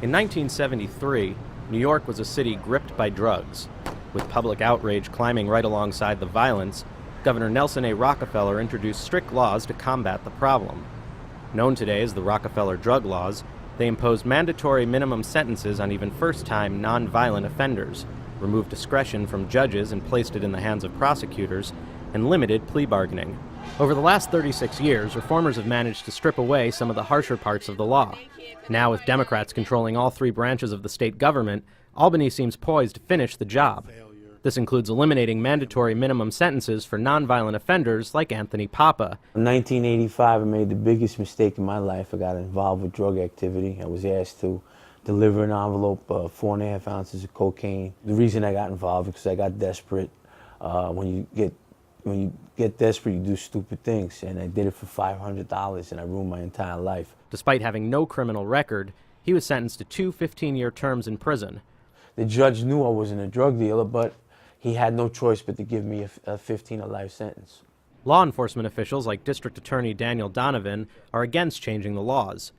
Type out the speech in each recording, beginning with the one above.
In 1973, New York was a city gripped by drugs. With public outrage climbing right alongside the violence, Governor Nelson A. Rockefeller introduced strict laws to combat the problem. Known today as the Rockefeller drug laws, they imposed mandatory minimum sentences on even first-time, non-violent offenders, removed discretion from judges and placed it in the hands of prosecutors, and limited plea bargaining. Over the last 36 years, reformers have managed to strip away some of the harsher parts of the law. Now, with Democrats controlling all three branches of the state government, Albany seems poised to finish the job. This includes eliminating mandatory minimum sentences for nonviolent offenders like Anthony Papa. In 1985, I made the biggest mistake in my life. I got involved with drug activity. I was asked to deliver an envelope of 4.5 ounces of cocaine. The reason I got involved is because I got desperate. When you get desperate, you do stupid things, and I did it for $500, and I ruined my entire life. Despite having no criminal record, he was sentenced to 2 15-year terms in prison. The judge knew I wasn't a drug dealer, but he had no choice but to give me a 15 or life sentence. Law enforcement officials like District Attorney Daniel Donovan are against changing the laws.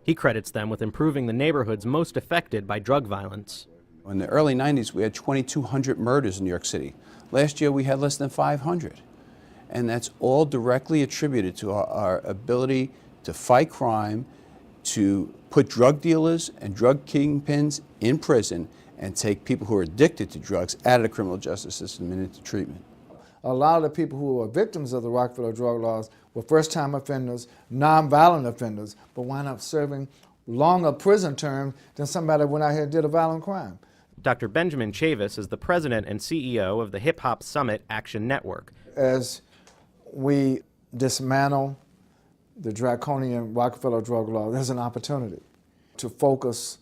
He credits them with improving the neighborhoods most affected by drug violence. In the early 90s, we had 2,200 murders in New York City. Last year, we had less than 500. And that's all directly attributed to our ability to fight crime, to put drug dealers and drug kingpins in prison, and take people who are addicted to drugs out of the criminal justice system and into treatment. A lot of the people who were victims of the Rockefeller drug laws were first-time offenders, nonviolent offenders, but wound up serving longer prison terms than somebody went out here and did a violent crime. Dr. Benjamin Chavis is the president and CEO of the Hip Hop Summit Action Network. As we dismantle the draconian Rockefeller drug law, there's an opportunity to focus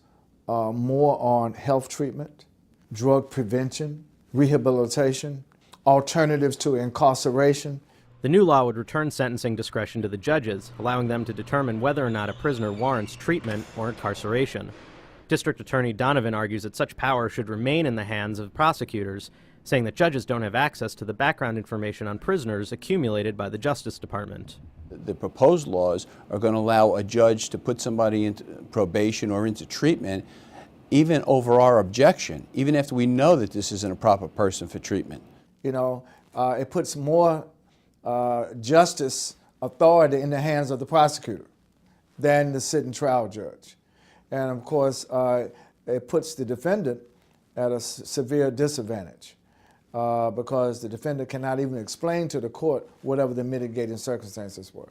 more on health treatment, drug prevention, rehabilitation, alternatives to incarceration. The new law would return sentencing discretion to the judges, allowing them to determine whether or not a prisoner warrants treatment or incarceration. District Attorney Donovan argues that such power should remain in the hands of prosecutors, saying that judges don't have access to the background information on prisoners accumulated by the Justice Department. The proposed laws are going to allow a judge to put somebody into probation or into treatment even over our objection, even after we know that this isn't a proper person for treatment. You know, it puts more justice authority in the hands of the prosecutor than the sitting trial judge. And of course, it puts the defendant at a severe disadvantage because the defendant cannot even explain to the court whatever the mitigating circumstances were.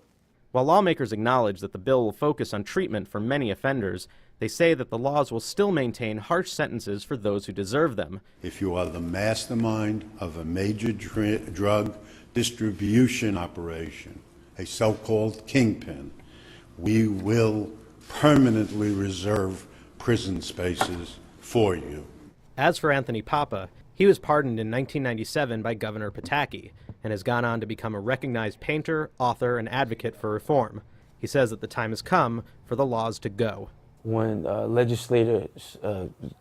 While lawmakers acknowledge that the bill will focus on treatment for many offenders, they say that the laws will still maintain harsh sentences for those who deserve them. If you are the mastermind of a major drug distribution operation, a so-called kingpin, we will permanently reserve prison spaces for you. As for Anthony Papa, he was pardoned in 1997 by Governor Pataki and has gone on to become a recognized painter, author, and advocate for reform. He says that the time has come for the laws to go. When legislators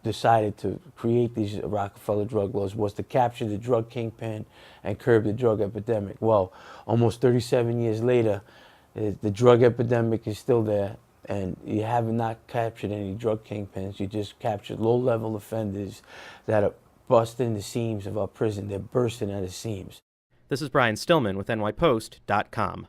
decided to create these Rockefeller drug laws was to capture the drug kingpin and curb the drug epidemic. Well, almost 37 years later, the drug epidemic is still there, and you have not captured any drug kingpins. You just captured low-level offenders that are busting the seams of our prison. They're bursting at the seams. This is Brian Stillman with NYPost.com.